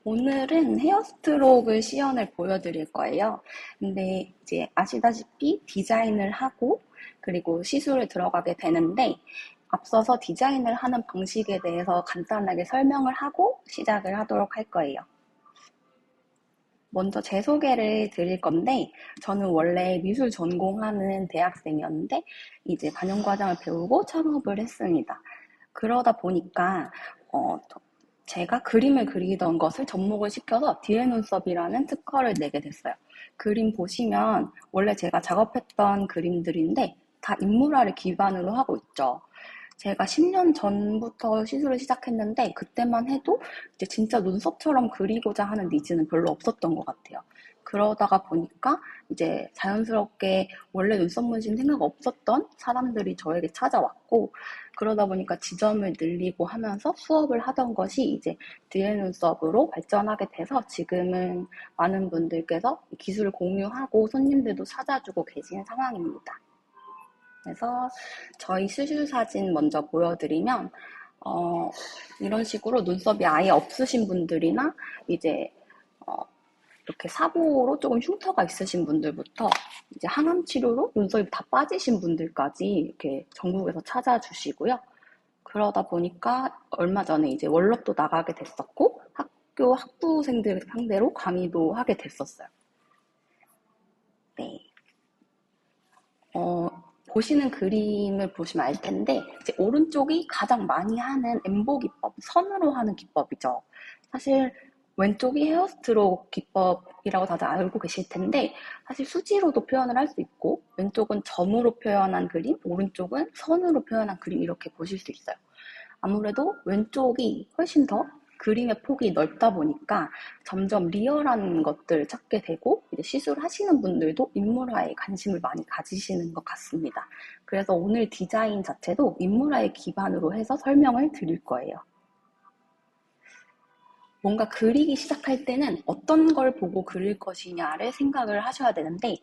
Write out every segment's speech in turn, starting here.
오늘은 헤어스트록을 시연을 보여드릴 거예요. 근데 이제 아시다시피 디자인을 하고 그리고 시술을 들어가게 되는데 앞서서 디자인을 하는 방식에 대해서 간단하게 설명을 하고 시작을 하도록 할 거예요. 먼저 제 소개를 드릴 건데 저는 원래 미술 전공하는 대학생이었는데 이제 반영과장을 배우고 창업을 했습니다. 그러다 보니까 제가 그림을 그리던 것을 접목을 시켜서 뒤에 눈썹이라는 특허를 내게 됐어요. 그림 보시면 원래 제가 작업했던 그림들인데 다 인물화를 기반으로 하고 있죠. 제가 10년 전부터 시술을 시작했는데 그때만 해도 이제 진짜 눈썹처럼 그리고자 하는 니즈는 별로 없었던 것 같아요. 그러다가 보니까 이제 자연스럽게 원래 눈썹 문신 생각 없었던 사람들이 저에게 찾아왔고 그러다 보니까 지점을 늘리고 하면서 수업을 하던 것이 이제 뒤에 눈썹으로 발전하게 돼서 지금은 많은 분들께서 기술을 공유하고 손님들도 찾아주고 계신 상황입니다. 그래서 저희 수술 사진 먼저 보여드리면 이런 식으로 눈썹이 아예 없으신 분들이나 이제 이렇게 사보로 조금 흉터가 있으신 분들부터 이제 항암 치료로 눈썹이 다 빠지신 분들까지 이렇게 전국에서 찾아주시고요. 그러다 보니까 얼마 전에 이제 월럽도 나가게 됐었고 학교 학부생들 상대로 강의도 하게 됐었어요. 네. 어, 보시는 그림을 보시면 알 텐데 이제 오른쪽이 가장 많이 하는 엠보 기법, 선으로 하는 기법이죠. 사실 왼쪽이 헤어스트록 기법이라고 다들 알고 계실 텐데 사실 수지로도 표현을 할 수 있고 왼쪽은 점으로 표현한 그림, 오른쪽은 선으로 표현한 그림 이렇게 보실 수 있어요. 아무래도 왼쪽이 훨씬 더 그림의 폭이 넓다 보니까 점점 리얼한 것들을 찾게 되고 이제 시술하시는 분들도 인물화에 관심을 많이 가지시는 것 같습니다. 그래서 오늘 디자인 자체도 인물화에 기반으로 해서 설명을 드릴 거예요. 뭔가 그리기 시작할 때는 어떤 걸 보고 그릴 것이냐를 생각을 하셔야 되는데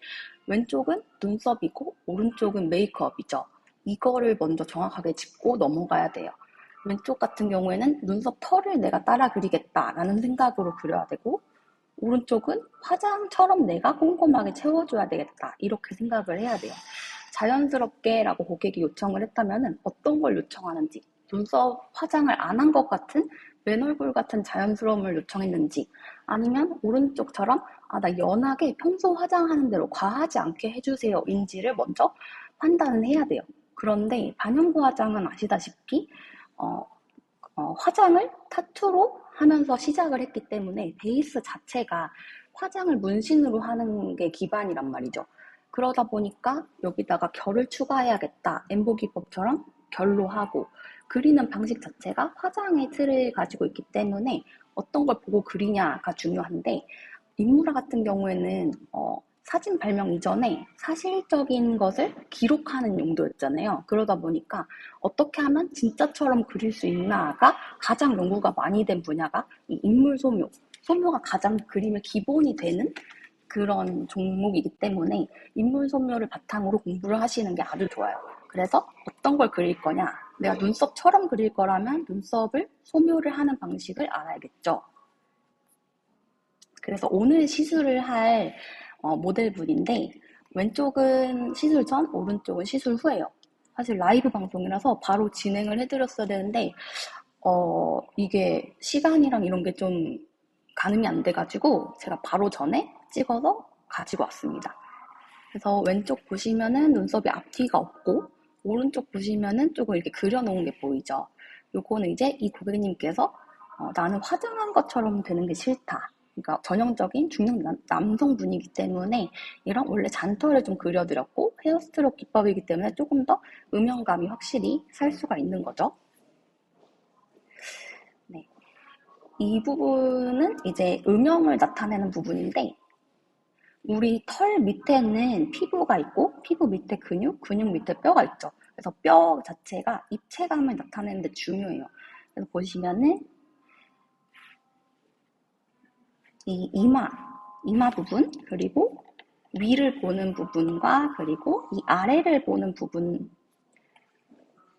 왼쪽은 눈썹이고 오른쪽은 메이크업이죠. 이거를 먼저 정확하게 짚고 넘어가야 돼요. 왼쪽 같은 경우에는 눈썹 털을 내가 따라 그리겠다라는 생각으로 그려야 되고 오른쪽은 화장처럼 내가 꼼꼼하게 채워줘야 되겠다 이렇게 생각을 해야 돼요. 자연스럽게 라고 고객이 요청을 했다면 어떤 걸 요청하는지 눈썹 화장을 안 한 것 같은 맨 얼굴 같은 자연스러움을 요청했는지 아니면 오른쪽처럼 나 연하게 평소 화장하는 대로 과하지 않게 해주세요 인지를 먼저 판단을 해야 돼요. 그런데 반영구 화장은 아시다시피 어, 화장을 타투로 하면서 시작을 했기 때문에 베이스 자체가 화장을 문신으로 하는 게 기반이란 말이죠. 그러다 보니까 여기다가 결을 추가해야겠다. 엠보 기법처럼 결로 하고 그리는 방식 자체가 화장의 틀을 가지고 있기 때문에 어떤 걸 보고 그리냐가 중요한데 인물화 같은 경우에는 사진 발명 이전에 사실적인 것을 기록하는 용도였잖아요. 그러다 보니까 어떻게 하면 진짜처럼 그릴 수 있나가 가장 연구가 많이 된 분야가 이 인물 소묘. 소묘가 가장 그림의 기본이 되는 그런 종목이기 때문에 인물 소묘를 바탕으로 공부를 하시는 게 아주 좋아요. 그래서 어떤 걸 그릴 거냐? 내가 눈썹처럼 그릴 거라면 눈썹을 소묘를 하는 방식을 알아야겠죠. 그래서 오늘 시술을 할 모델분인데 왼쪽은 시술 전, 오른쪽은 시술 후예요. 사실 라이브 방송이라서 바로 진행을 해드렸어야 되는데 이게 시간이랑 이런 게 좀 가늠이 안 돼가지고 제가 바로 전에 찍어서 가지고 왔습니다. 그래서 왼쪽 보시면은 눈썹이 앞뒤가 없고 오른쪽 보시면은 조금 이렇게 그려놓은 게 보이죠. 요거는 이제 이 고객님께서 나는 화장한 것처럼 되는 게 싫다. 그러니까 전형적인 중년 남성분이기 때문에 이런 원래 잔털을 좀 그려드렸고 헤어스트록 기법이기 때문에 조금 더 음영감이 확실히 살 수가 있는 거죠. 네. 이 부분은 이제 음영을 나타내는 부분인데 우리 털 밑에는 피부가 있고 피부 밑에 근육, 근육 밑에 뼈가 있죠. 그래서 뼈 자체가 입체감을 나타내는 데 중요해요. 그래서 보시면은 이 이마 부분, 그리고 위를 보는 부분과 그리고 이 아래를 보는 부분,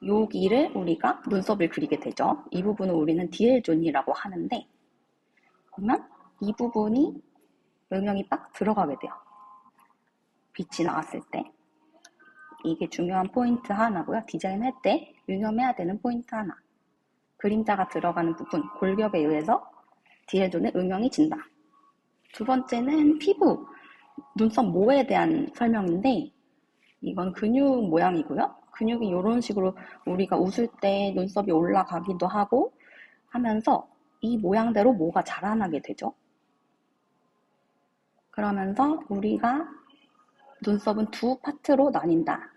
여기를 우리가 눈썹을 그리게 되죠. 이 부분을 우리는 디엘 존이라고 하는데 그러면 이 부분이 음영이 빡 들어가게 돼요. 빛이 나왔을 때. 이게 중요한 포인트 하나고요. 디자인할 때 유념해야 되는 포인트 하나. 그림자가 들어가는 부분, 골격에 의해서 디엘존의 음영이 진다. 두 번째는 피부, 눈썹 모에 대한 설명인데 이건 근육 모양이고요. 근육이 이런 식으로 우리가 웃을 때 눈썹이 올라가기도 하고 하면서 이 모양대로 모가 자라나게 되죠. 그러면서 우리가 눈썹은 두 파트로 나뉜다.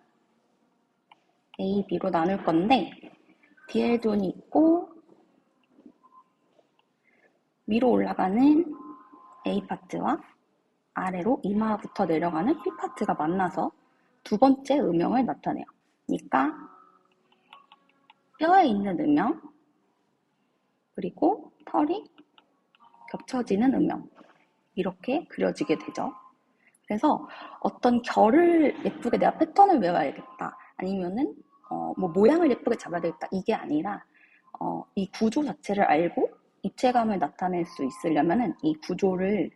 A, B로 나눌 건데 디엘존이 있고 위로 올라가는 A 파트와 아래로 이마부터 내려가는 B 파트가 만나서 두 번째 음영을 나타내요. 그러니까 뼈에 있는 음영 그리고 털이 겹쳐지는 음영 이렇게 그려지게 되죠. 그래서 어떤 결을 예쁘게 내가 패턴을 외워야겠다 아니면은 뭐 모양을 예쁘게 잡아야 되겠다 이게 아니라 이 구조 자체를 알고 입체감을 나타낼 수 있으려면은 이 구조를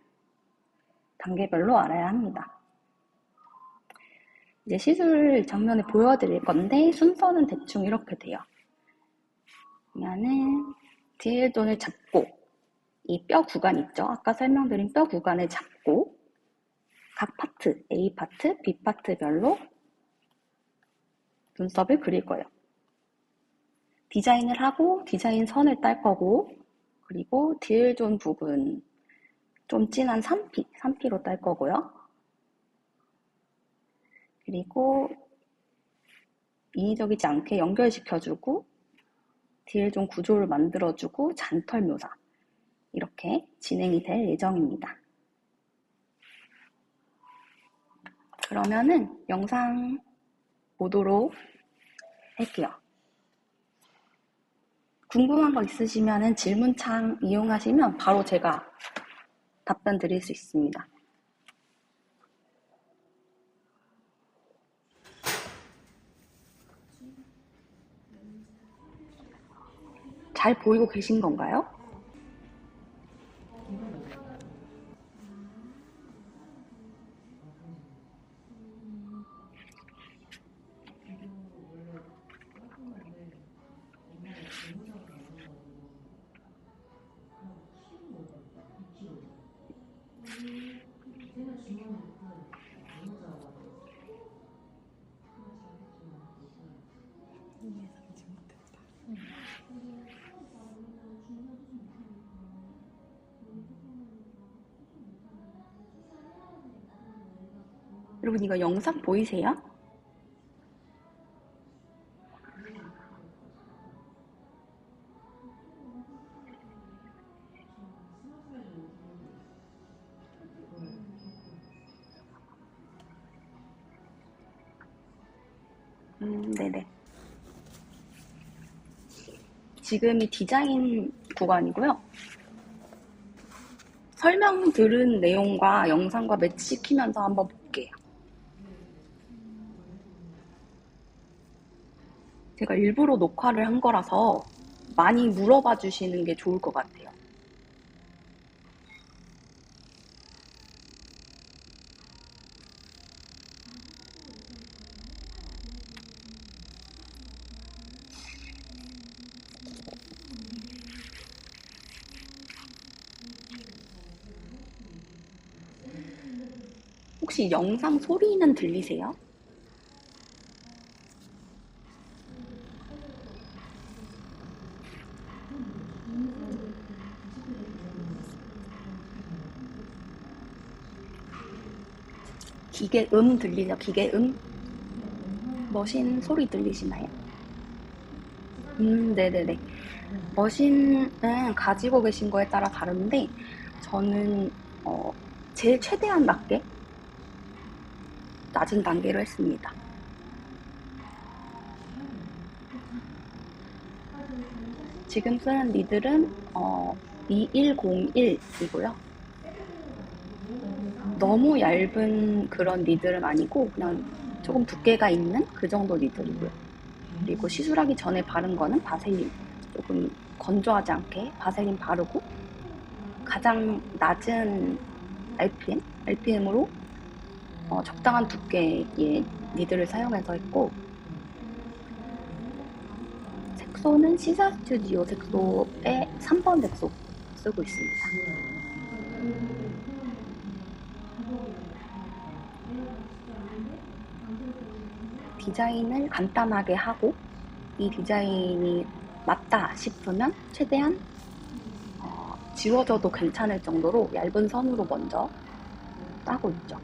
단계별로 알아야 합니다. 이제 시술 장면을 보여드릴 건데 순서는 대충 이렇게 돼요. 그러면은 디엘존을 잡고 이 뼈 구간 있죠? 아까 설명드린 뼈 구간을 잡고 각 파트, A 파트, B 파트별로 눈썹을 그릴 거예요. 디자인을 하고 디자인 선을 딸 거고 그리고 디엘존 부분 좀 진한 3P로 딸 거고요. 그리고 인위적이지 않게 연결시켜주고 디엘존 구조를 만들어주고 잔털 묘사 이렇게 진행이 될 예정입니다. 그러면은 영상 보도록 할게요. 궁금한 거 있으시면 질문창 이용하시면 바로 제가 답변 드릴 수 있습니다. 잘 보이고 계신 건가요? 여러분 이거 영상 보이세요? 네네. 지금이 디자인 구간이고요. 설명 들은 내용과 영상과 매치시키면서 한번 볼게요. 제가 일부러 녹화를 한 거라서 많이 물어봐 주시는 게 좋을 것 같아요. 혹시 영상 소리는 들리세요? 기계음 들리죠? 기계음? 머신 소리 들리시나요? 네네네. 머신은 가지고 계신 거에 따라 다른데 저는 제일 최대한 낮게 낮은 단계로 했습니다. 지금 쓰는 니들은 2101이고요. 너무 얇은 그런 니들은 아니고 그냥 조금 두께가 있는 그 정도 니들이고요. 그리고 시술하기 전에 바른 거는 바셀린. 조금 건조하지 않게 바셀린 바르고 가장 낮은 RPM으로 적당한 두께의 니드를 사용해서 했고, 색소는 시사 스튜디오 색소의 3번 색소 쓰고 있습니다. 디자인을 간단하게 하고, 이 디자인이 맞다 싶으면 최대한 지워져도 괜찮을 정도로 얇은 선으로 먼저 따고 있죠.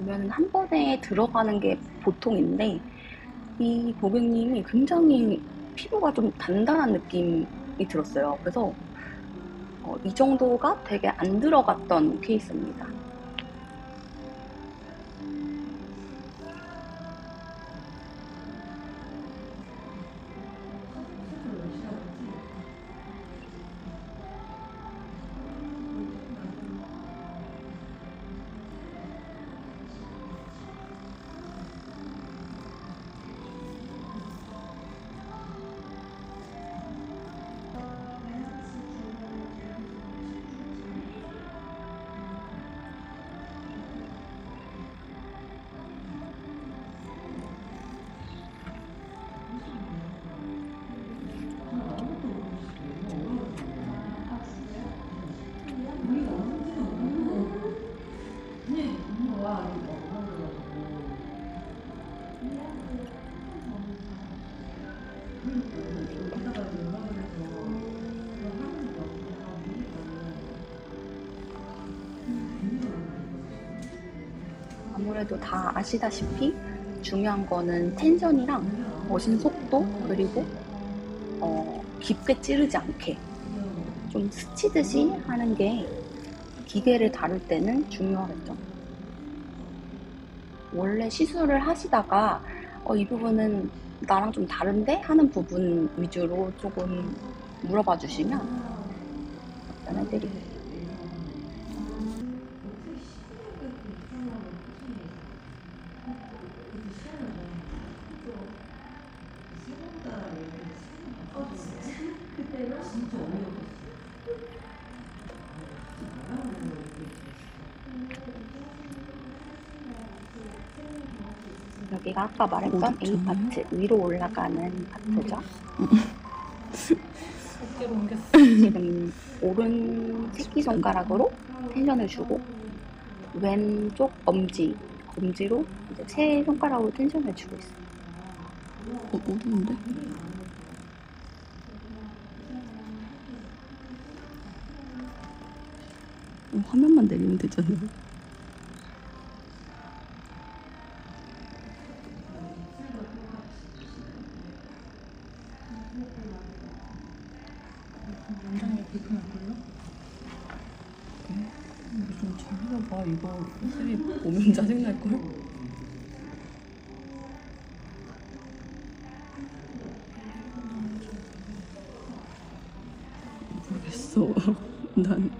보면 한 번에 들어가는 게 보통인데, 이 고객님이 굉장히 피부가 좀 단단한 느낌이 들었어요. 그래서 이 정도가 되게 안 들어갔던 케이스입니다. 아무래도 다 아시다시피 중요한 거는 텐션이랑 머신 속도, 그리고 깊게 찌르지 않게 좀 스치듯이 하는 게 기계를 다룰 때는 중요하겠죠. 원래 시술을 하시다가 이 부분은 나랑 좀 다른데? 하는 부분 위주로 조금 물어봐 주시면 답변해드릴게요. 여기가 아까 말했던 A 파트, 위로 올라가는 파트죠. 지금 오른 새끼손가락으로 텐션을 주고, 왼쪽 검지로 이제 새 손가락으로 텐션을 주고 있어요. 어두운데? 화면만 내리면 되잖아요. 원장님 불편 안 걸려? 좀 잘 해봐. 이거 쌤이 보면 짜증날걸? 모르겠어. 난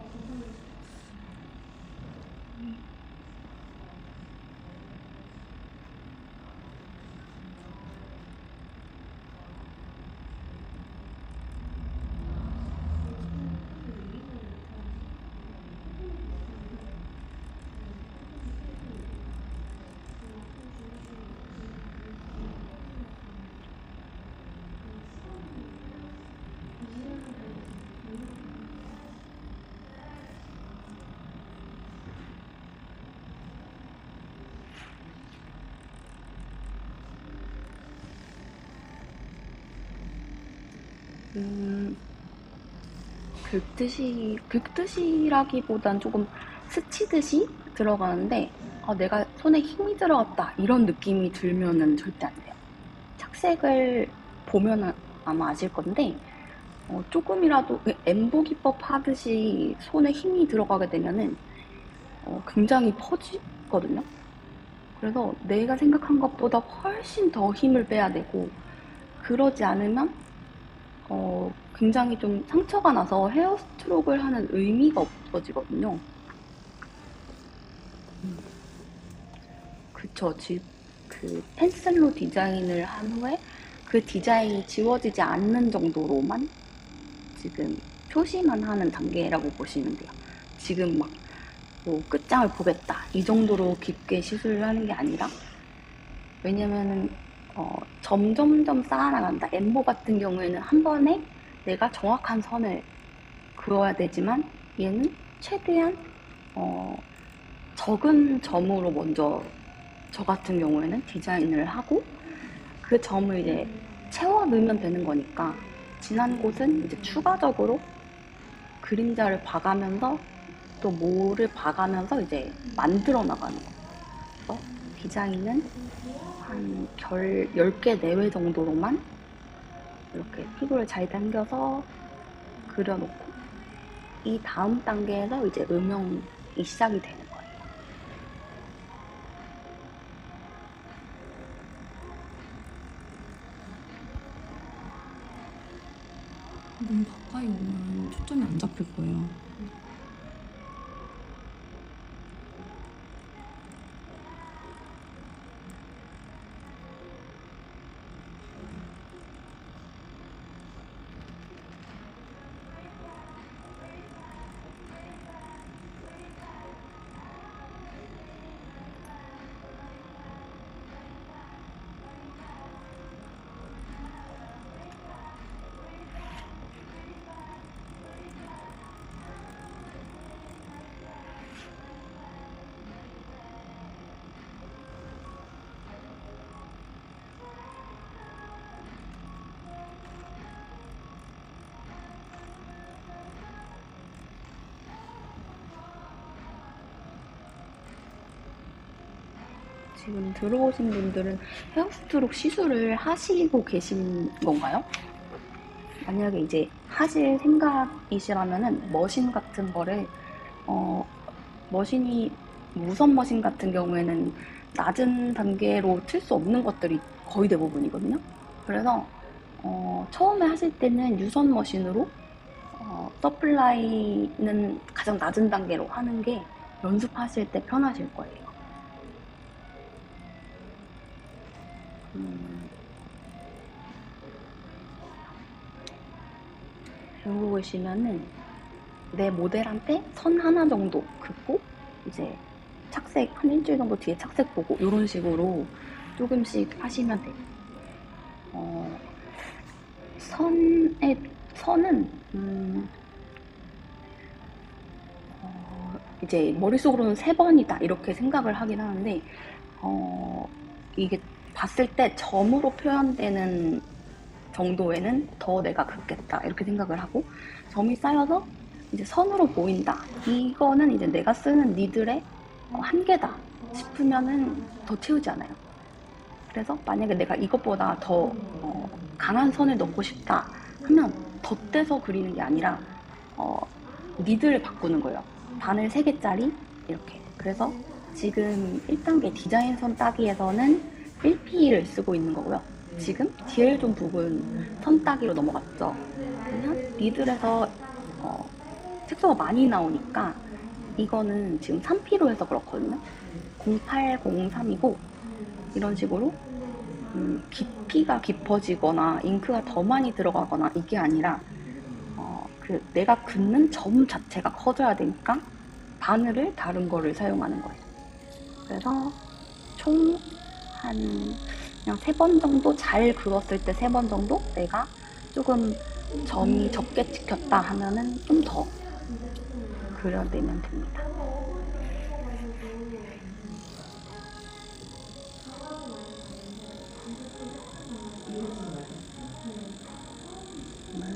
긁듯이라기보단 조금 스치듯이 들어가는데, 내가 손에 힘이 들어갔다 이런 느낌이 들면은 절대 안 돼요. 착색을 보면 아마 아실 건데, 조금이라도 엠보 기법 하듯이 손에 힘이 들어가게 되면은 굉장히 퍼지거든요. 그래서 내가 생각한 것보다 훨씬 더 힘을 빼야 되고, 그러지 않으면 굉장히 좀 상처가 나서 헤어 스트로크를 하는 의미가 없어지거든요. 그쵸. 그 펜슬로 디자인을 한 후에 그 디자인이 지워지지 않는 정도로만 지금 표시만 하는 단계라고 보시면 돼요. 지금 막 뭐 끝장을 보겠다 이 정도로 깊게 시술을 하는 게 아니라, 왜냐면은 점점점 쌓아나간다. 엠보 같은 경우에는 한 번에 내가 정확한 선을 그어야 되지만, 얘는 최대한 적은 점으로 먼저 저 같은 경우에는 디자인을 하고, 그 점을 이제 채워 넣으면 되는 거니까 진한 곳은 이제 추가적으로 그림자를 봐가면서 또 모를 봐가면서 이제 만들어 나가는 거예요. 그래서 디자인은 한 10개 내외 정도로만 이렇게 피부를 잘 당겨서 그려놓고, 이 다음 단계에서 이제 음영이 시작이 되는 거예요. 너무 가까이 오면 초점이 안 잡힐 거예요. 지금 들어오신 분들은 헤어스트록 시술을 하시고 계신 건가요? 만약에 이제 하실 생각이시라면은 머신 같은 거를, 머신이, 무선 머신 같은 경우에는 낮은 단계로 틀 수 없는 것들이 거의 대부분이거든요. 그래서 처음에 하실 때는 유선 머신으로 서플라이는 가장 낮은 단계로 하는 게 연습하실 때 편하실 거예요. 여기 보시면은 내 모델한테 선 하나 정도 긋고, 이제 착색 한 일주일 정도 뒤에 착색 보고 이런 식으로 조금씩 하시면 돼요. 선은 이제 머릿속으로는 3번이다 이렇게 생각을 하긴 하는데, 이게 봤을 때 점으로 표현되는 정도에는 더 내가 긋겠다 이렇게 생각을 하고, 점이 쌓여서 이제 선으로 보인다, 이거는 이제 내가 쓰는 니들의 한계다 싶으면은 더 채우지 않아요. 그래서 만약에 내가 이것보다 더 강한 선을 넣고 싶다 하면 덧대서 그리는 게 아니라 니들을 바꾸는 거예요. 바늘 3개짜리 이렇게. 그래서 지금 1단계 디자인 선 따기에서는 1P를 쓰고 있는 거고요. 지금 DL 좀 부분 선 따기로 넘어갔죠. 그러면 니들에서 색소가 많이 나오니까 이거는 지금 3P로 해서 그렇거든요. 0803이고, 이런 식으로 깊이가 깊어지거나 잉크가 더 많이 들어가거나 이게 아니라 내가 긋는 점 자체가 커져야 되니까 바늘을 다른 거를 사용하는 거예요. 그래서 총 한 그냥 3번 정도, 잘 그었을 때 3번 정도, 내가 조금 점이 적게 찍혔다 하면은 좀 더 그려내면 됩니다.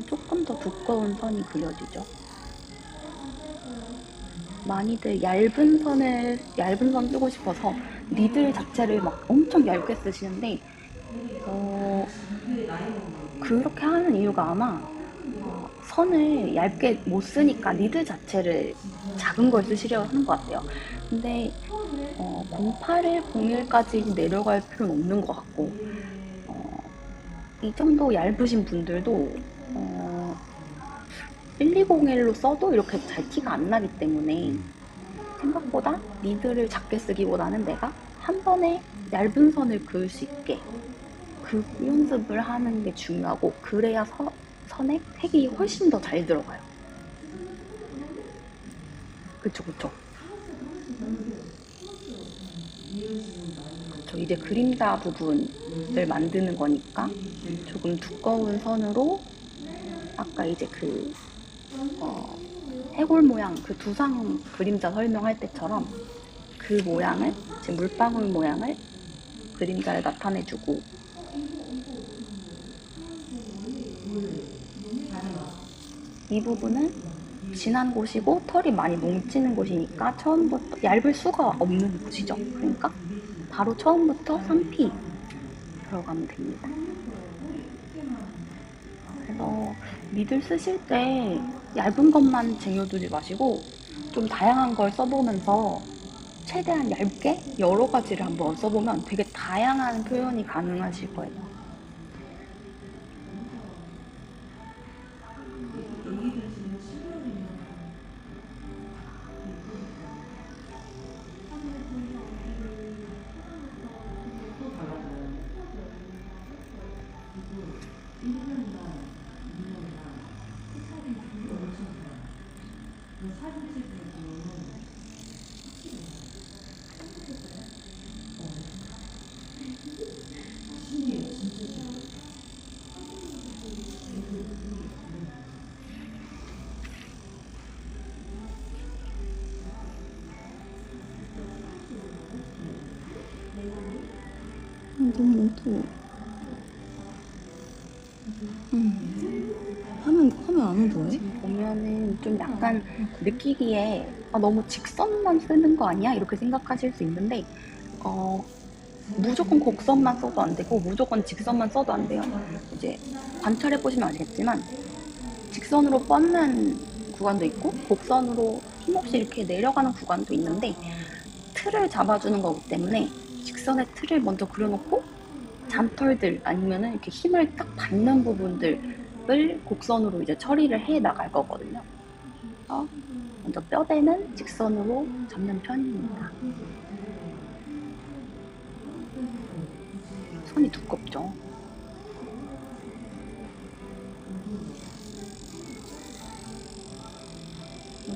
조금 더 두꺼운 선이 그려지죠. 많이들 얇은 선 쓰고 싶어서 니들 자체를 막 엄청 얇게 쓰시는데, 그렇게 하는 이유가 아마 선을 얇게 못 쓰니까 니들 자체를 작은 걸 쓰시려고 하는 것 같아요. 근데 08일, 01까지 내려갈 필요는 없는 것 같고, 이 정도 얇으신 분들도 1201로 써도 이렇게 잘 티가 안 나기 때문에 생각보다 니들을 작게 쓰기보다는 내가 한 번에 얇은 선을 그을 수 있게 그 연습을 하는 게 중요하고, 그래야 선에 색이 훨씬 더 잘 들어가요. 그쵸, 그쵸. 그쵸. 이제 그림자 부분을 만드는 거니까 조금 두꺼운 선으로 아까 이제 해골 모양, 그 두상 그림자 설명할 때처럼 그 모양을, 지금 물방울 모양을 그림자를 나타내주고, 이 부분은 진한 곳이고 털이 많이 뭉치는 곳이니까 처음부터 얇을 수가 없는 곳이죠. 그러니까 바로 처음부터 3P 들어가면 됩니다. 그래서 미들 쓰실 때 얇은 것만 쟁여두지 마시고 좀 다양한 걸 써보면서 최대한 얇게 여러 가지를 한번 써보면 되게 다양한 표현이 가능하실 거예요. 너무 또 하면 안 어두워요? 보면은 좀 약간 느끼기에 너무 직선만 쓰는 거 아니야? 이렇게 생각하실 수 있는데, 무조건 곡선만 써도 안 되고 무조건 직선만 써도 안 돼요. 이제 관찰해 보시면 아시겠지만 직선으로 뻗는 구간도 있고 곡선으로 힘없이 이렇게 내려가는 구간도 있는데, 틀을 잡아주는 거기 때문에 직선의 틀을 먼저 그려놓고 잔털들 아니면은 이렇게 힘을 딱 받는 부분들을 곡선으로 이제 처리를 해 나갈 거거든요. 그래서 먼저 뼈대는 직선으로 잡는 편입니다. 손이 두껍죠.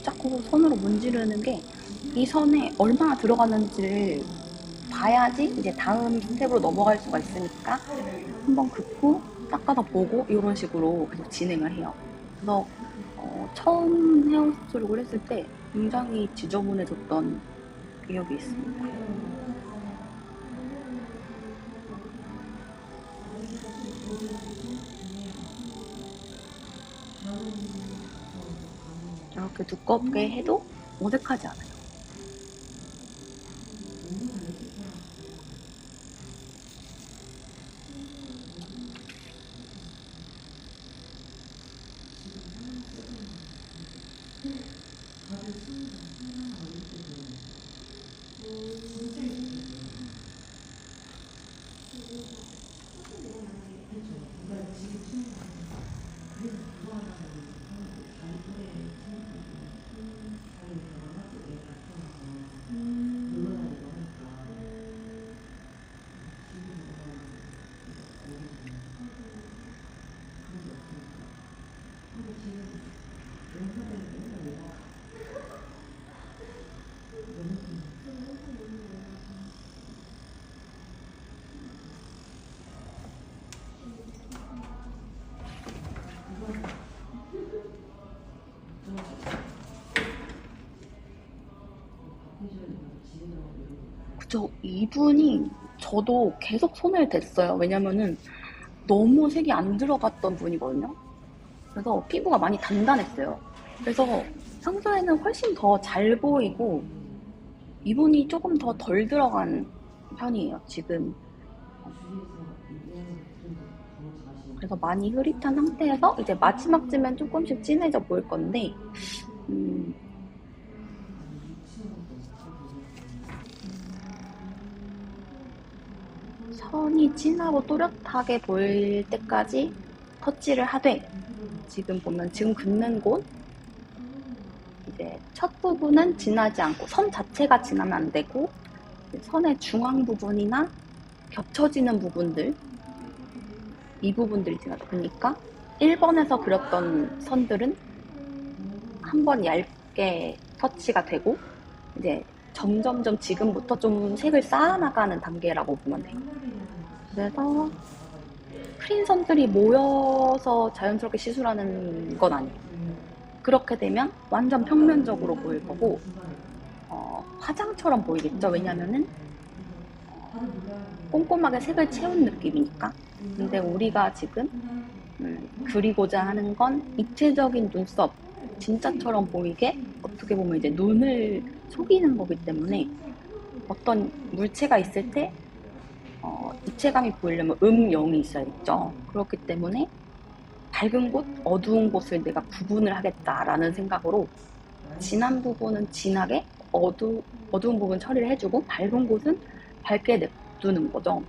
자꾸 손으로 문지르는 게 이 선에 얼마나 들어가는지를 봐야지 이제 다음 스텝으로 넘어갈 수가 있으니까 한번 긋고 닦아서 보고 이런 식으로 계속 진행을 해요. 그래서 처음 헤어스토릭을 했을 때 굉장히 지저분해졌던 기억이 있습니다. 이렇게 두껍게 해도 어색하지 않아요. 그쵸. 이분이 저도 계속 손을 댔어요. 왜냐면은 너무 색이 안 들어갔던 분이거든요. 그래서 피부가 많이 단단했어요. 그래서 평소에는 훨씬 더 잘 보이고 이분이 조금 더 덜 들어간 편이에요, 지금. 그래서 많이 흐릿한 상태에서 이제 마지막쯤엔 조금씩 진해져 보일 건데, 선이 진하고 또렷하게 보일 때까지 터치를 하되, 지금 보면 지금 긋는 곳, 이제 첫 부분은 진하지 않고 선 자체가 진하면 안 되고, 선의 중앙 부분이나 겹쳐지는 부분들, 이 부분들이 진하다 보니까 1번에서 그렸던 선들은 한 번 얇게 터치가 되고, 이제 점점점 지금부터 좀 색을 쌓아나가는 단계라고 보면 돼요. 그래서 크린 선들이 모여서 자연스럽게 시술하는 건 아니에요. 그렇게 되면 완전 평면적으로 보일 거고, 화장처럼 보이겠죠. 왜냐면은 꼼꼼하게 색을 채운 느낌이니까. 근데 우리가 지금 그리고자 하는 건 입체적인 눈썹, 진짜처럼 보이게 어떻게 보면 이제 눈을 속이는 거기 때문에 어떤 물체가 있을 때 입체감이 보이려면 0이 있어야겠죠. 그렇기 때문에 밝은 곳, 어두운 곳을 내가 구분을 하겠다라는 생각으로 진한 부분은 진하게, 어두운 부분 처리를 해주고 밝은 곳은 밝게 냅두는 거죠.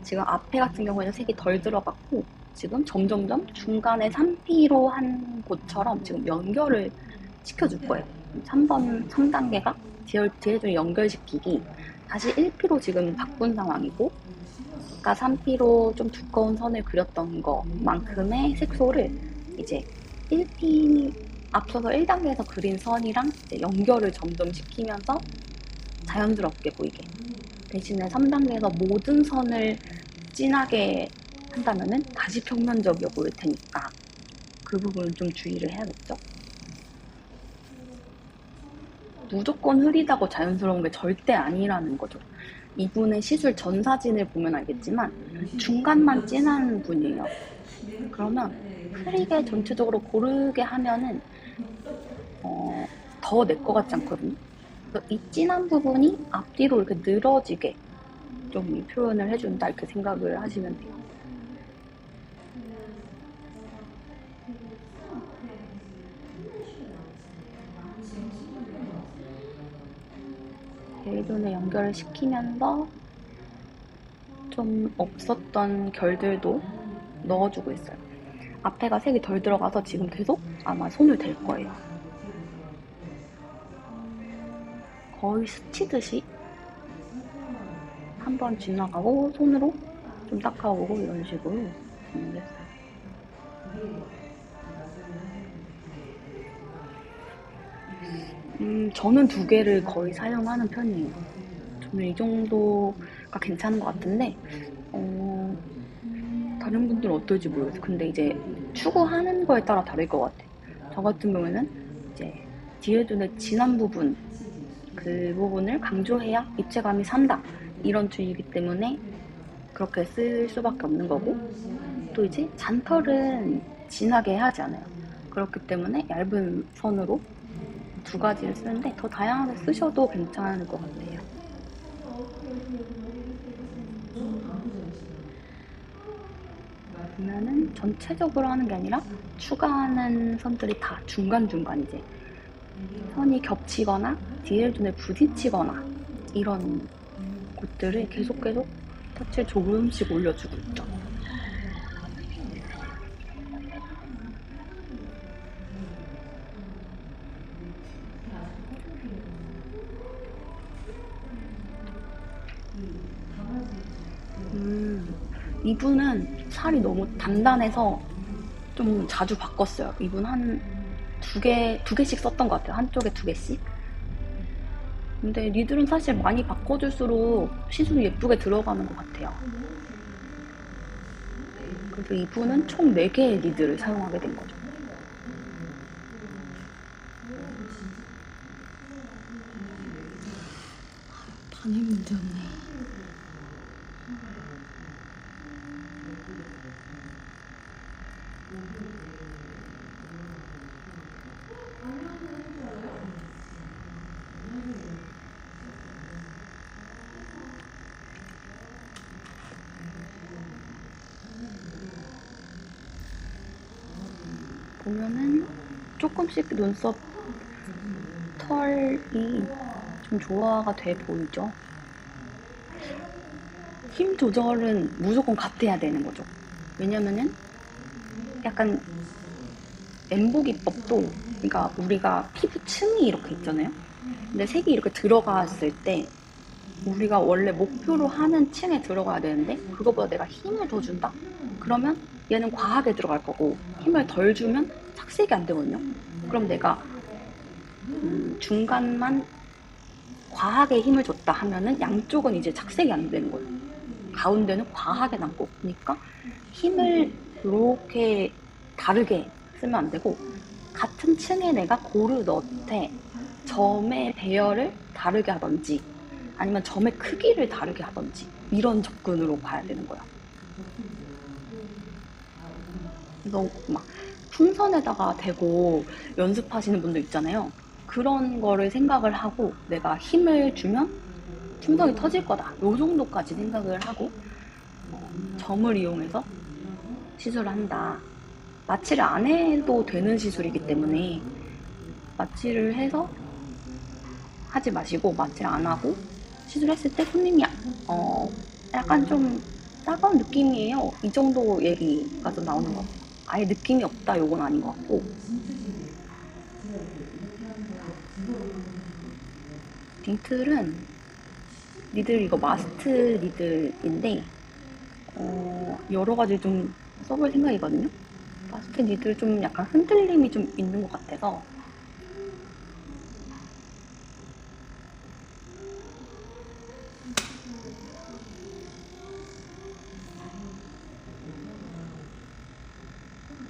지금 앞에 같은 경우에는 색이 덜 들어갔고 지금 점점점 중간에 3P로 한 곳처럼 지금 연결을 시켜줄 거예요. 3단계가 뒤에 좀 연결시키기, 다시 1P로 지금 바꾼 상황이고, 아까 3P로 좀 두꺼운 선을 그렸던 것만큼의 색소를 이제 1P 앞서서 1단계에서 그린 선이랑 이제 연결을 점점 시키면서 자연스럽게 보이게. 대신에 3단계에서 모든 선을 진하게 한다면은 다시 평면적이어 보일 테니까 그 부분은 좀 주의를 해야겠죠. 무조건 흐리다고 자연스러운 게 절대 아니라는 거죠. 이분의 시술 전 사진을 보면 알겠지만 중간만 진한 분이에요. 그러면 흐리게 전체적으로 고르게 하면은 더 내 것 같지 않거든요. 그래서 이 진한 부분이 앞뒤로 이렇게 늘어지게 좀 표현을 해준다, 이렇게 생각을 하시면 돼요. 베이존에 연결을 시키면서 좀 없었던 결들도 넣어주고 있어요. 앞에가 색이 덜 들어가서 지금 계속 아마 손을 댈 거예요. 거의 스치듯이 한번 지나가고 손으로 좀 닦아오고 이런 식으로 진행했어요. 저는 2개를 거의 사용하는 편이에요. 저는 이 정도가 괜찮은 것 같은데 다른 분들은 어떨지 모르겠어요. 근데 이제 추구하는 거에 따라 다를 것 같아요. 저 같은 경우에는 이제 뒤에 눈의 진한 부분, 그 부분을 강조해야 입체감이 산다, 이런 주의이기 때문에 그렇게 쓸 수밖에 없는 거고, 또 이제 잔털은 진하게 해야 하잖아요. 그렇기 때문에 얇은 선으로 2가지를 쓰는데 더 다양하게 쓰셔도 괜찮을 것 같아요. 보면은 전체적으로 하는 게 아니라 추가하는 선들이 다 중간중간 이제 선이 겹치거나 뒤에 눈에 부딪히거나 이런 곳들을 계속 터치를 조금씩 올려주고 있죠. 이분은 살이 너무 단단해서 좀 자주 바꿨어요. 이분 한 2개씩 썼던 것 같아요. 한쪽에 2개씩. 근데 니들은 사실 많이 바꿔줄수록 시술이 예쁘게 들어가는 것 같아요. 그래서 이분은 총 4개의 니들을 사용하게 된 거죠. 반이 문제였네. 보면은 조금씩 눈썹 털이 좀 조화가 돼 보이죠? 힘 조절은 무조건 같아야 되는 거죠. 왜냐면은 약간 엠보 기법도, 그러니까 우리가 피부 층이 이렇게 있잖아요. 근데 색이 이렇게 들어갔을 때 우리가 원래 목표로 하는 층에 들어가야 되는데 그거보다 내가 힘을 더 준다? 그러면 얘는 과하게 들어갈 거고, 힘을 덜 주면 착색이 안 되거든요. 그럼 내가 중간만 과하게 힘을 줬다 하면은 양쪽은 이제 착색이 안 되는 거예요. 가운데는 과하게 남고. 그러니까 힘을 이렇게 다르게 쓰면 안 되고, 같은 층에 내가 고루 넣되 점의 배열을 다르게 하던지 아니면 점의 크기를 다르게 하던지 이런 접근으로 가야 되는 거야. 이거 막 풍선에다가 대고 연습하시는 분들 있잖아요. 그런 거를 생각을 하고 내가 힘을 주면 풍선이 터질 거다, 요 정도까지 생각을 하고 점을 이용해서 시술을 한다. 마취를 안 해도 되는 시술이기 때문에 마취를 해서 하지 마시고, 마취를 안 하고 시술했을 때 손님이 약간 좀 따가운 느낌이에요, 이 정도 얘기가 좀 나오는 것 같아요. 아예 느낌이 없다, 요건 아닌 것 같고. 딩틀은 니들 이거 마스트 니들인데 여러 가지 좀 써볼 생각이거든요. 마스트 니들 좀 약간 흔들림이 좀 있는 것 같아서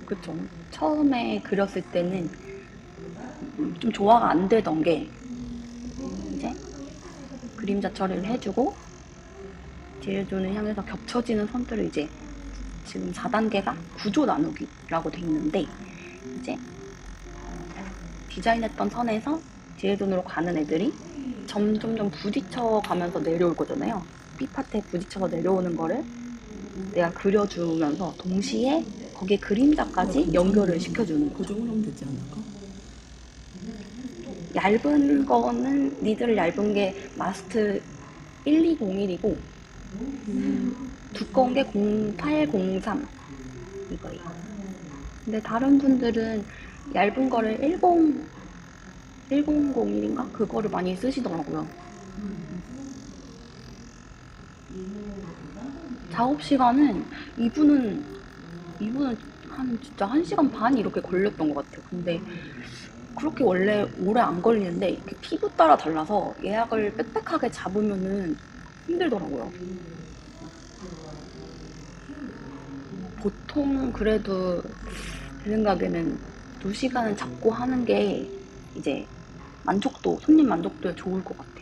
그쵸. 처음에 그렸을 때는 좀 조화가 안 되던 게 이제 그림자 처리를 해주고 지혜존을 향해서 겹쳐지는 선들을 이제 지금 4단계가 구조 나누기라고 돼 있는데, 이제 디자인했던 선에서 지혜존으로 가는 애들이 점점점 부딪혀 가면서 내려올 거잖아요. B파트에 부딪혀서 내려오는 거를 내가 그려주면서 동시에 거기에 그림자까지 연결을 시켜주는 거죠. 고정을 하면 되지 않을까? 얇은 거는 니들 얇은 게 마스트 1201이고 두꺼운 게 0803 이거예요. 근데 다른 분들은 얇은 거를 1001인가? 그거를 많이 쓰시더라고요. 작업 시간은 이분은 한 진짜 1시간 반 이렇게 걸렸던 것 같아요. 근데 그렇게 원래 오래 안 걸리는데 이렇게 피부 따라 달라서 예약을 빽빽하게 잡으면은 힘들더라고요. 보통 그래도 제 생각에는 2시간은 잡고 하는 게 이제 손님 만족도에 좋을 것 같아요.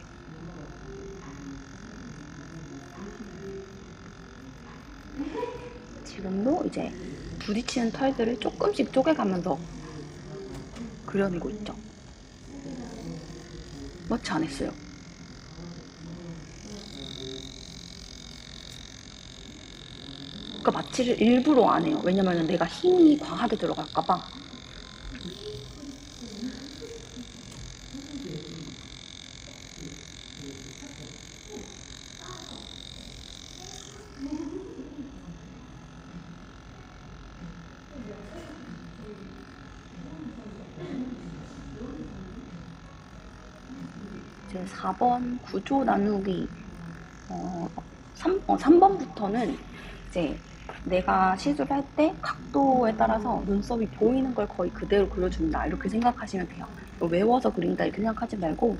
지금도 이제 부딪히는 털들을 조금씩 쪼개가면서 그려내고 있죠. 마취 안 했어요. 그러니까 마취를 일부러 안 해요. 왜냐면 내가 힘이 과하게 들어갈까봐. 이제 4번 구조 나누기 3번부터는 이제 내가 시술할 때 각도에 따라서 눈썹이 보이는 걸 거의 그대로 그려준다, 이렇게 생각하시면 돼요. 외워서 그린다 이렇게 생각하지 말고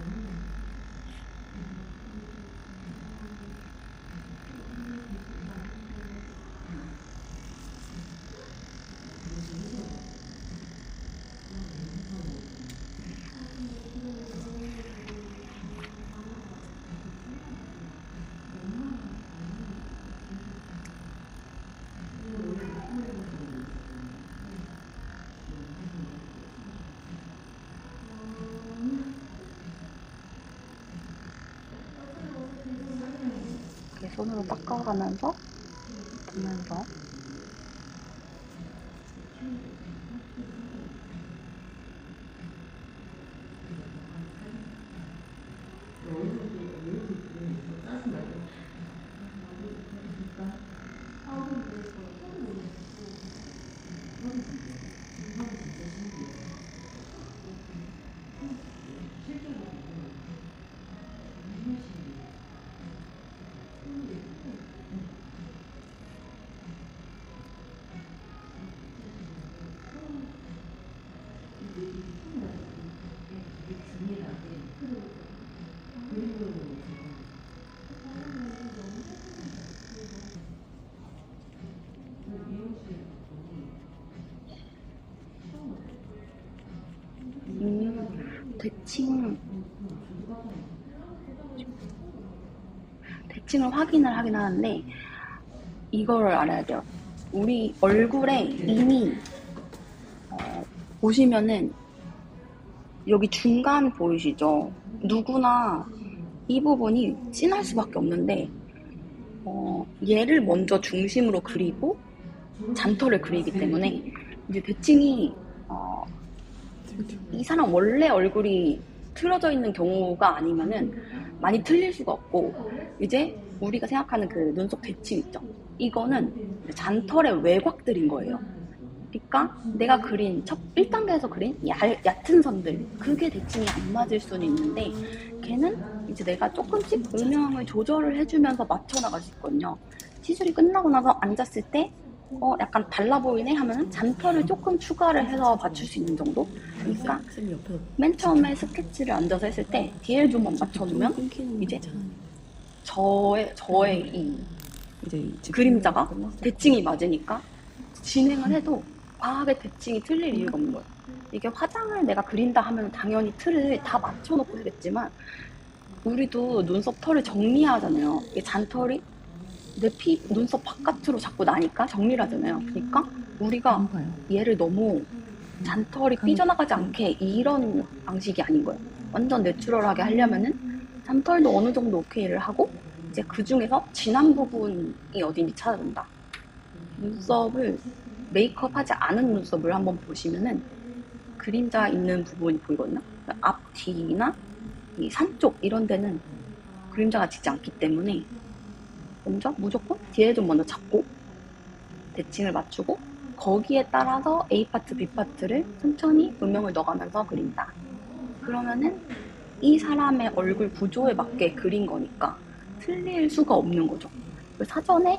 이렇게 손으로 닦아가면서 보면서 대칭, 대칭을 확인을 하긴 하는데, 이거를 알아야 돼요. 우리 얼굴에 이미, 보시면은, 여기 중간 보이시죠? 누구나 이 부분이 진할 수밖에 없는데, 얘를 먼저 중심으로 그리고 잔터를 그리기 때문에, 이제 대칭이, 이 사람 원래 얼굴이 틀어져 있는 경우가 아니면은 많이 틀릴 수가 없고, 이제 우리가 생각하는 그 눈썹 대칭 있죠? 이거는 잔털의 외곽들인 거예요. 그러니까 내가 그린 1단계에서 그린 얕은 선들, 그게 대칭이 안 맞을 수는 있는데, 걔는 이제 내가 조금씩 음영을 조절을 해주면서 맞춰 나갈 수 있거든요. 시술이 끝나고 나서 앉았을 때 약간 달라 보이네 하면은 잔털을 조금 추가를 해서 맞출 수 있는 정도? 그러니까 쌤이 옆에서 맨 처음에 스케치를 앉아서 했을 때 뒤에 좀만 맞춰놓으면 끊기는 이제 거잖아. 저의 이 이제 그림자가 끝났을 대칭이 맞으니까 진행을 해도 과하게 대칭이 틀릴 이유가 없는 거예요. 이게 화장을 내가 그린다 하면 당연히 틀을 다 맞춰놓고 하겠지만, 우리도 눈썹 털을 정리하잖아요. 이게 잔털이 내 눈썹 바깥으로 자꾸 나니까 정리를 하잖아요. 그러니까 우리가 안 봐요. 얘를 너무 잔털이 삐져나가지 않게 이런 방식이 아닌 거예요. 완전 내추럴하게 하려면은 잔털도 어느 정도 오케이를 하고, 이제 그 중에서 진한 부분이 어딘지 찾아준다. 눈썹을 메이크업 하지 않은 눈썹을 한번 보시면은 그림자 있는 부분이 보이거든요. 앞, 뒤나 이 산 쪽 이런 데는 그림자가 지지 않기 때문에 먼저 무조건 뒤에 좀 먼저 잡고 대칭을 맞추고, 거기에 따라서 A파트, B파트를 천천히 음영을 넣어가면서 그린다. 그러면은 이 사람의 얼굴 구조에 맞게 그린 거니까 틀릴 수가 없는 거죠. 사전에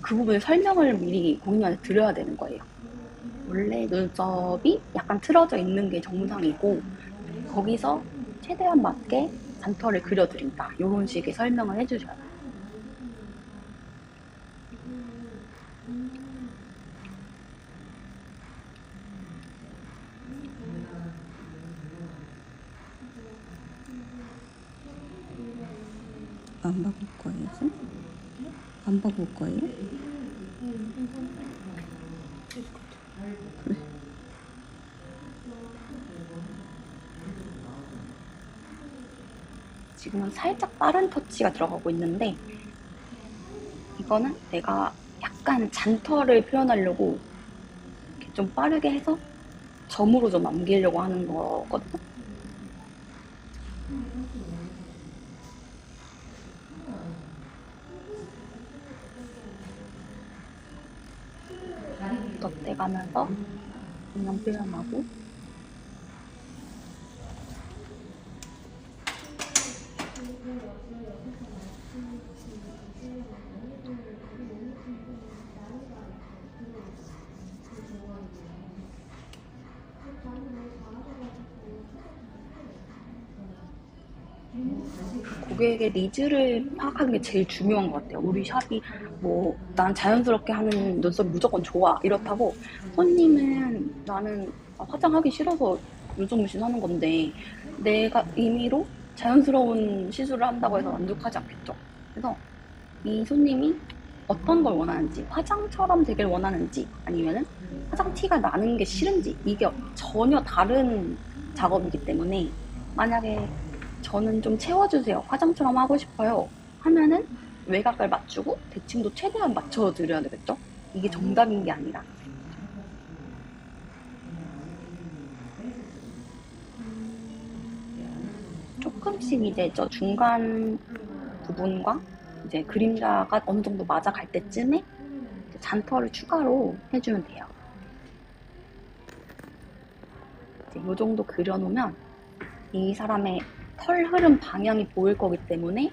그 부분을 설명을 미리 고객님한테 드려야 되는 거예요. 원래 눈썹이 약간 틀어져 있는 게 정상이고, 거기서 최대한 맞게 잔털을 그려드린다. 이런 식의 설명을 해주셔야 돼요. 안 바꿀 거예요, 쌤? 안 바꿀 거예요? 그래. 지금은 살짝 빠른 터치가 들어가고 있는데, 이거는 내가 약간 잔털을 표현하려고 이렇게 좀 빠르게 해서 점으로 좀 남기려고 하는 거거든요. 덧대가면서 음영 표현하고, 고객의 니즈를 파악하는 게 제일 중요한 것 같아요. 우리 샵이 뭐 난 자연스럽게 하는 눈썹이 무조건 좋아 이렇다고, 손님은 나는 화장하기 싫어서 눈썹 문신하는 건데 내가 임의로 자연스러운 시술을 한다고 해서 만족하지 않겠죠. 그래서 이 손님이 어떤 걸 원하는지, 화장처럼 되길 원하는지 아니면은 화장 티가 나는 게 싫은지, 이게 전혀 다른 작업이기 때문에, 만약에 저는 좀 채워주세요, 화장처럼 하고 싶어요 하면은 외곽을 맞추고 대칭도 최대한 맞춰드려야 되겠죠. 이게 정답인 게 아니라. 조금 조금씩 이제 저 중간 부분과 이제 그림자가 어느 정도 맞아갈 때쯤에 이제 잔털을 추가로 해주면 돼요. 이제 이 정도 그려놓으면 이 사람의 털 흐름 방향이 보일 거기 때문에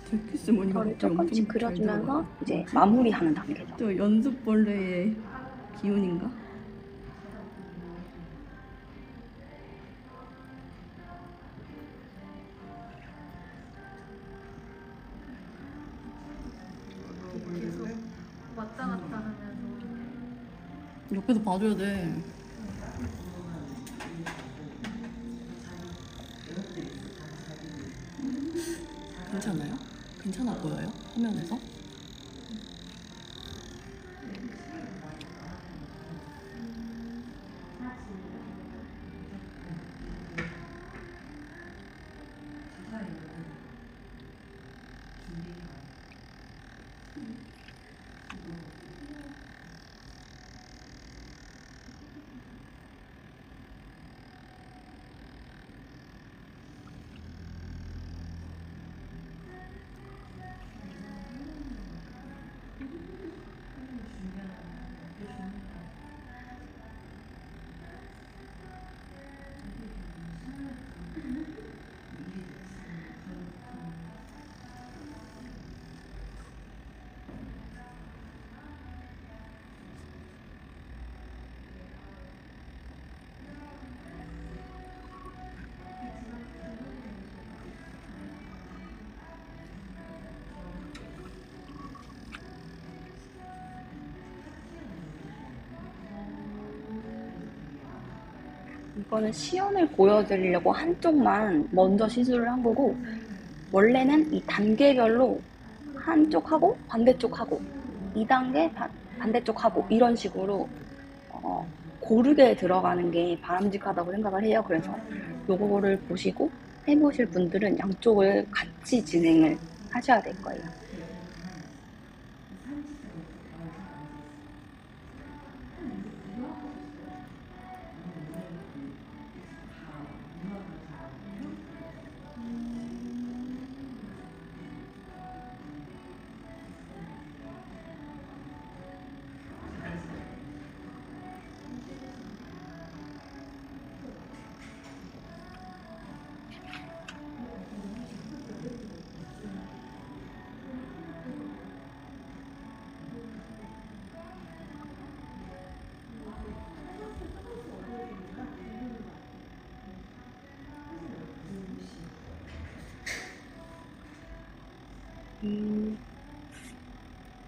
데키스 머니가 털을 갑자기 엄청 조금씩 잘 그려주면서 들어가네. 이제 뭐지? 마무리하는 단계죠. 저 연습벌레의 기운인가? 계속 왔다 갔다 하면서 옆에서 봐줘야 돼. 괜찮아요? 괜찮아 보여요? 화면에서? 이거는 시연을 보여드리려고 한쪽만 먼저 시술을 한 거고, 원래는 이 단계별로 한쪽 하고 반대쪽 하고 2단계 반대쪽 하고 이런 식으로 고르게 들어가는 게 바람직하다고 생각을 해요. 그래서 요거를 보시고 해보실 분들은 양쪽을 같이 진행을 하셔야 될 거예요.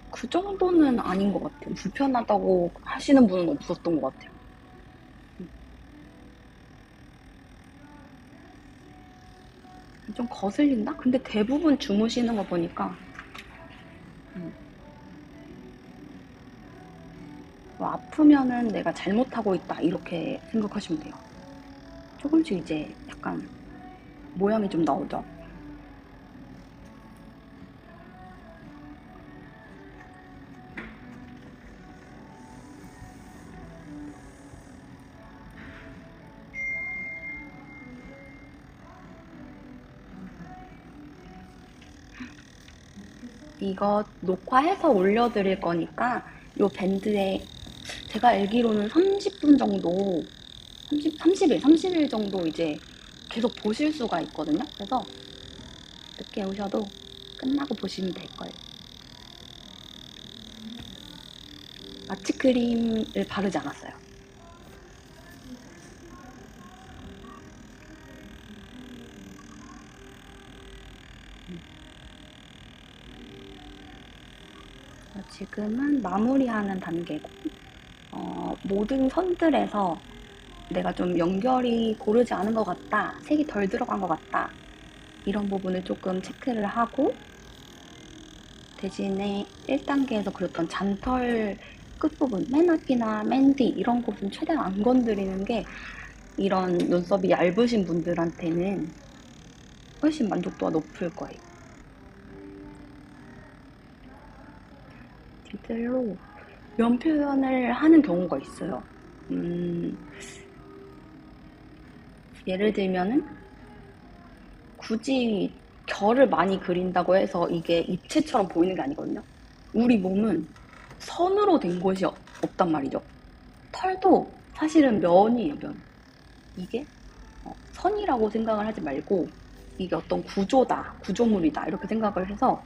그 정도는 아닌 것 같아요. 불편하다고 하시는 분은 없었던 것 같아요. 좀 거슬린다? 근데 대부분 주무시는 거 보니까 뭐 아프면은 내가 잘못하고 있다 이렇게 생각하시면 돼요. 조금씩 이제 약간 모양이 좀 나오죠. 이거 녹화해서 올려드릴 거니까 요 밴드에 제가 알기로는 30분 정도 30일 정도 이제 계속 보실 수가 있거든요. 그래서 늦게 오셔도 끝나고 보시면 될 거예요. 마취 크림을 바르지 않았어요. 지금은 마무리하는 단계고 모든 선들에서 내가 좀 연결이 고르지 않은 것 같다, 색이 덜 들어간 것 같다 이런 부분을 조금 체크를 하고 대신에 1단계에서 그렸던 잔털 끝부분, 맨 앞이나 맨 뒤 이런 곳은 최대한 안 건드리는 게 이런 눈썹이 얇으신 분들한테는 훨씬 만족도가 높을 거예요. 디젤로 면 표현을 하는 경우가 있어요. 예를 들면은 굳이 결을 많이 그린다고 해서 이게 입체처럼 보이는 게 아니거든요. 우리 몸은 선으로 된 것이 없단 말이죠. 털도 사실은 면이에요, 면. 이게 선이라고 생각을 하지 말고 이게 어떤 구조다, 구조물이다 이렇게 생각을 해서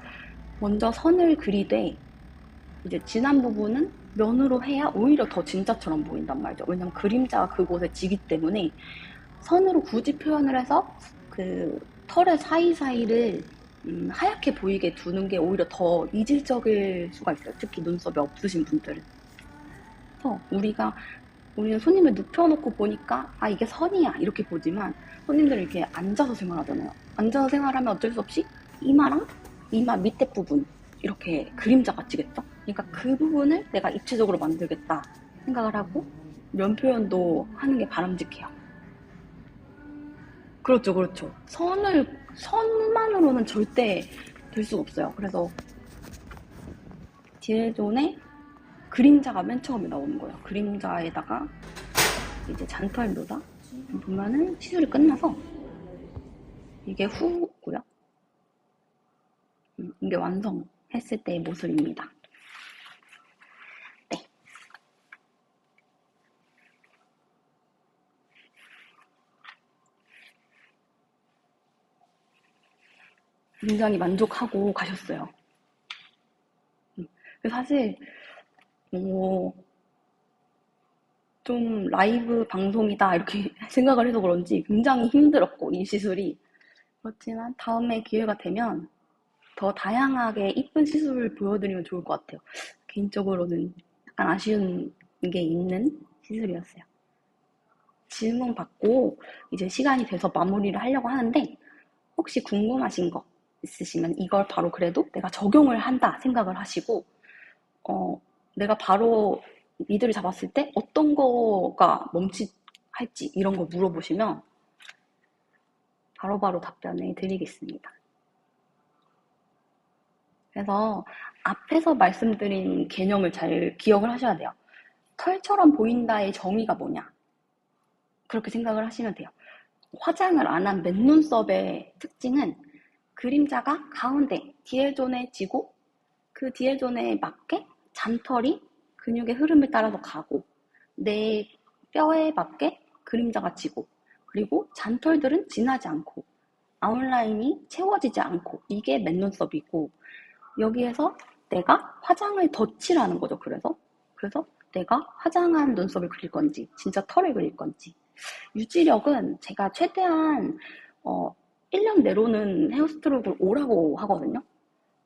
먼저 선을 그리되 이제 진한 부분은 면으로 해야 오히려 더 진짜처럼 보인단 말이죠. 왜냐면 그림자가 그곳에 지기 때문에 선으로 굳이 표현을 해서 그 털의 사이사이를 하얗게 보이게 두는 게 오히려 더 이질적일 수가 있어요. 특히 눈썹이 없으신 분들은. 그래서 우리는 손님을 눕혀놓고 보니까 아 이게 선이야 이렇게 보지만 손님들은 이렇게 앉아서 생활하잖아요. 앉아서 생활하면 어쩔 수 없이 이마랑 이마 밑에 부분 이렇게 그림자가 지겠죠. 그러니까 그 부분을 내가 입체적으로 만들겠다 생각을 하고 면 표현도 하는 게 바람직해요. 그렇죠, 그렇죠. 선만으로는 절대 될 수가 없어요. 그래서 디에존에 그림자가 맨 처음에 나오는 거예요. 그림자에다가 이제 잔털 묘사 보면은 시술이 끝나서 이게 후고요. 이게 완성했을 때의 모습입니다. 네. 굉장히 만족하고 가셨어요. 사실 좀 라이브 방송이다 이렇게 생각을 해서 그런지 굉장히 힘들었고 이 시술이 그렇지만 다음에 기회가 되면 더 다양하게 이쁜 시술을 보여드리면 좋을 것 같아요. 개인적으로는 약간 아쉬운 게 있는 시술이었어요. 질문 받고 이제 시간이 돼서 마무리를 하려고 하는데 혹시 궁금하신 거 있으시면 이걸 바로 그래도 내가 적용을 한다 생각을 하시고 내가 바로 니들을 잡았을 때 어떤 거가 멈칫할지 이런 거 물어보시면 바로바로 답변을 드리겠습니다. 그래서 앞에서 말씀드린 개념을 잘 기억을 하셔야 돼요. 털처럼 보인다의 정의가 뭐냐? 그렇게 생각을 하시면 돼요. 화장을 안 한 맨눈썹의 특징은 그림자가 가운데 디엘존에 지고 그 디엘존에 맞게 잔털이 근육의 흐름을 따라서 가고 내 뼈에 맞게 그림자가 지고 그리고 잔털들은 진하지 않고 아웃라인이 채워지지 않고 이게 맨눈썹이고 여기에서 내가 화장을 덧칠하는 거죠. 그래서 내가 화장한 눈썹을 그릴 건지 진짜 털을 그릴 건지 유지력은 제가 최대한 1년 내로는 헤어스트로크를 오라고 하거든요.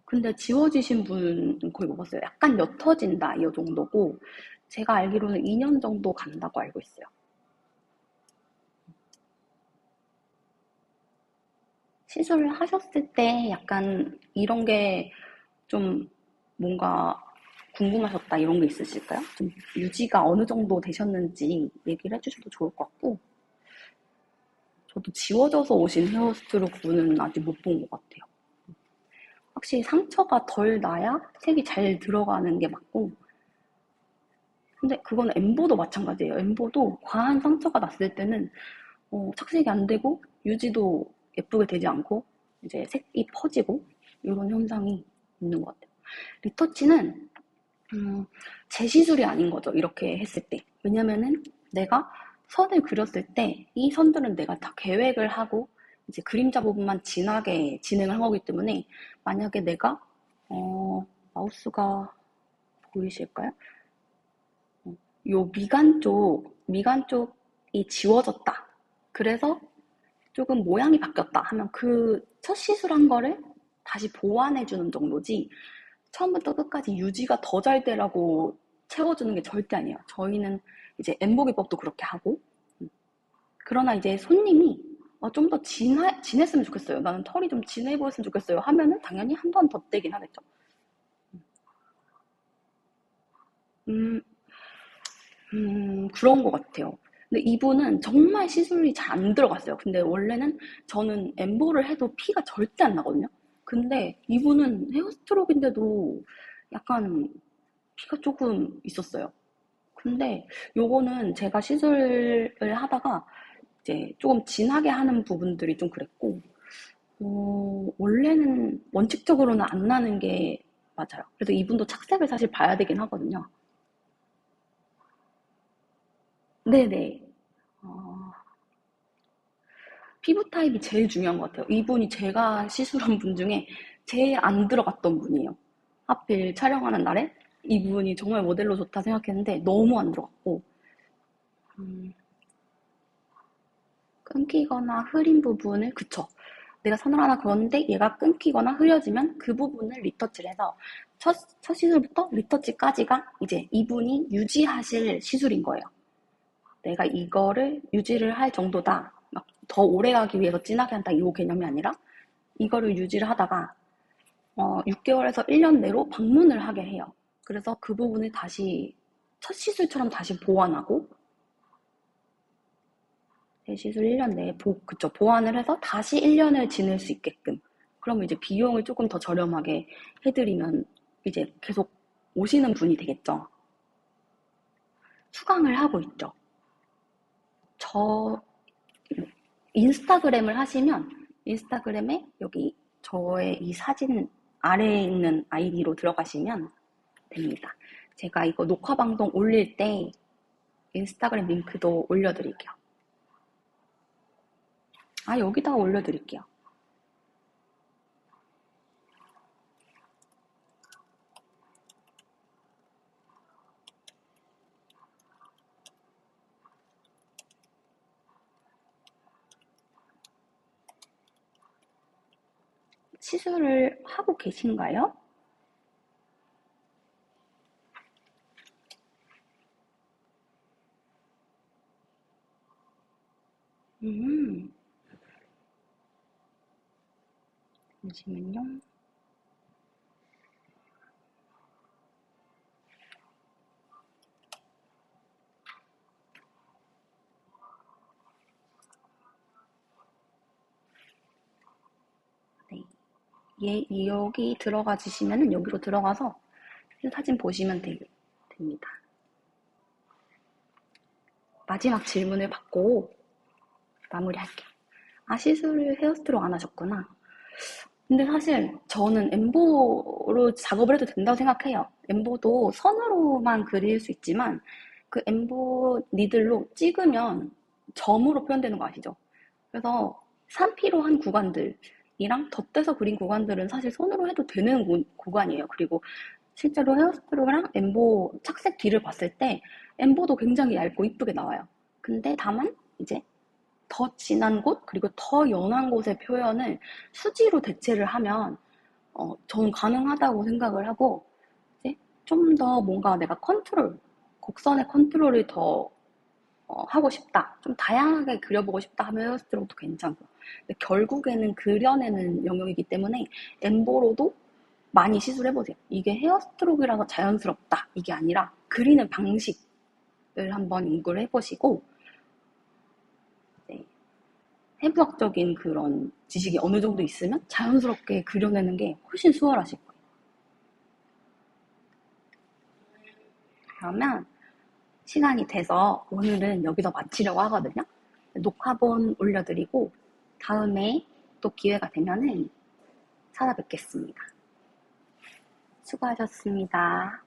근데 지워지신 분은 거의 못 봤어요. 약간 옅어진다 이 정도고 제가 알기로는 2년 정도 간다고 알고 있어요. 시술을 하셨을 때 약간 이런 게 좀 뭔가 궁금하셨다 이런 게 있으실까요? 좀 유지가 어느 정도 되셨는지 얘기를 해주셔도 좋을 것 같고 저도 지워져서 오신 헤어스트로크는 아직 못 본 것 같아요. 확실히 상처가 덜 나야 색이 잘 들어가는 게 맞고 근데 그건 엠보도 마찬가지예요. 엠보도 과한 상처가 났을 때는 착색이 안 되고 유지도 예쁘게 되지 않고 이제 색이 퍼지고 이런 현상이 있는 것 같아요. 리터치는 제 시술이 아닌 거죠. 이렇게 했을 때. 왜냐면은 내가 선을 그렸을 때 이 선들은 내가 다 계획을 하고 이제 그림자 부분만 진하게 진행을 한 거기 때문에 만약에 내가 마우스가 보이실까요? 요 미간 쪽이 지워졌다. 그래서 조금 모양이 바뀌었다 하면 그 첫 시술한 거를 다시 보완해주는 정도지 처음부터 끝까지 유지가 더 잘 되라고 채워주는 게 절대 아니에요. 저희는 이제 엠보 기법도 그렇게 하고 그러나 이제 손님이 좀 더 진했으면 좋겠어요. 나는 털이 좀 진해 보였으면 좋겠어요. 하면은 당연히 한 번 더 떼긴 하겠죠. 음, 그런 것 같아요. 근데 이분은 정말 시술이 잘 안 들어갔어요. 근데 원래는 저는 엠보를 해도 피가 절대 안 나거든요. 근데 이분은 헤어스트로크인데도 약간 피가 조금 있었어요. 근데 요거는 제가 시술을 하다가 이제 조금 진하게 하는 부분들이 좀 그랬고, 원래는 원칙적으로는 안 나는 게 맞아요. 그래서 이분도 착색을 사실 봐야 되긴 하거든요. 네네. 어, 피부 타입이 제일 중요한 것 같아요. 이분이 제가 시술한 분 중에 제일 안 들어갔던 분이에요. 하필 촬영하는 날에 이분이 정말 모델로 좋다 생각했는데 너무 안 들어갔고, 음, 끊기거나 흐린 부분을, 그쵸. 내가 선을 하나 그었는데 얘가 끊기거나 흐려지면 그 부분을 리터치를 해서 첫 시술부터 리터치까지가 이제 이분이 유지하실 시술인 거예요. 내가 이거를 유지를 할 정도다. 막 더 오래 가기 위해서 진하게 한다. 이 개념이 아니라 이거를 유지를 하다가 6개월에서 1년 내로 방문을 하게 해요. 그래서 그 부분을 다시 첫 시술처럼 다시 보완하고 시술 1년 내에 그쵸, 보완을 해서 다시 1년을 지낼 수 있게끔. 그러면 이제 비용을 조금 더 저렴하게 해드리면 이제 계속 오시는 분이 되겠죠. 수강을 하고 있죠. 저 인스타그램을 하시면 인스타그램에 여기 저의 이 사진 아래에 있는 아이디로 들어가시면 됩니다. 제가 이거 녹화 방송 올릴 때 인스타그램 링크도 올려드릴게요. 여기다가 올려드릴게요. 시술을 하고 계신가요? 음, 잠시만요. 네. 여기 들어가 주시면은 여기로 들어가서 사진 보시면 됩니다. 마지막 질문을 받고 마무리할게요. 시술을 헤어스트로 안 하셨구나. 근데 사실 저는 엠보로 작업을 해도 된다고 생각해요. 엠보도 선으로만 그릴 수 있지만 그 엠보 니들로 찍으면 점으로 표현되는 거 아시죠? 그래서 산피로 한 구간들이랑 덧대서 그린 구간들은 사실 손으로 해도 되는 구간이에요. 그리고 실제로 헤어스트로랑 엠보 착색 뒤를 봤을 때 엠보도 굉장히 얇고 이쁘게 나와요. 근데 다만 이제 더 진한 곳 그리고 더 연한 곳의 표현을 수지로 대체를 하면 저는 가능하다고 생각을 하고 이제 좀 더 뭔가 내가 곡선의 컨트롤을 더 하고 싶다. 좀 다양하게 그려보고 싶다 하면 헤어스트로도 괜찮고. 근데 결국에는 그려내는 영역이기 때문에 엠보로도 많이 시술해보세요. 이게 헤어스트로크라서 자연스럽다. 이게 아니라 그리는 방식을 한번 연구를 해보시고 해부학적인 그런 지식이 어느 정도 있으면 자연스럽게 그려내는 게 훨씬 수월하실 거예요. 그러면 시간이 돼서 오늘은 여기서 마치려고 하거든요. 녹화본 올려드리고 다음에 또 기회가 되면은 찾아뵙겠습니다. 수고하셨습니다.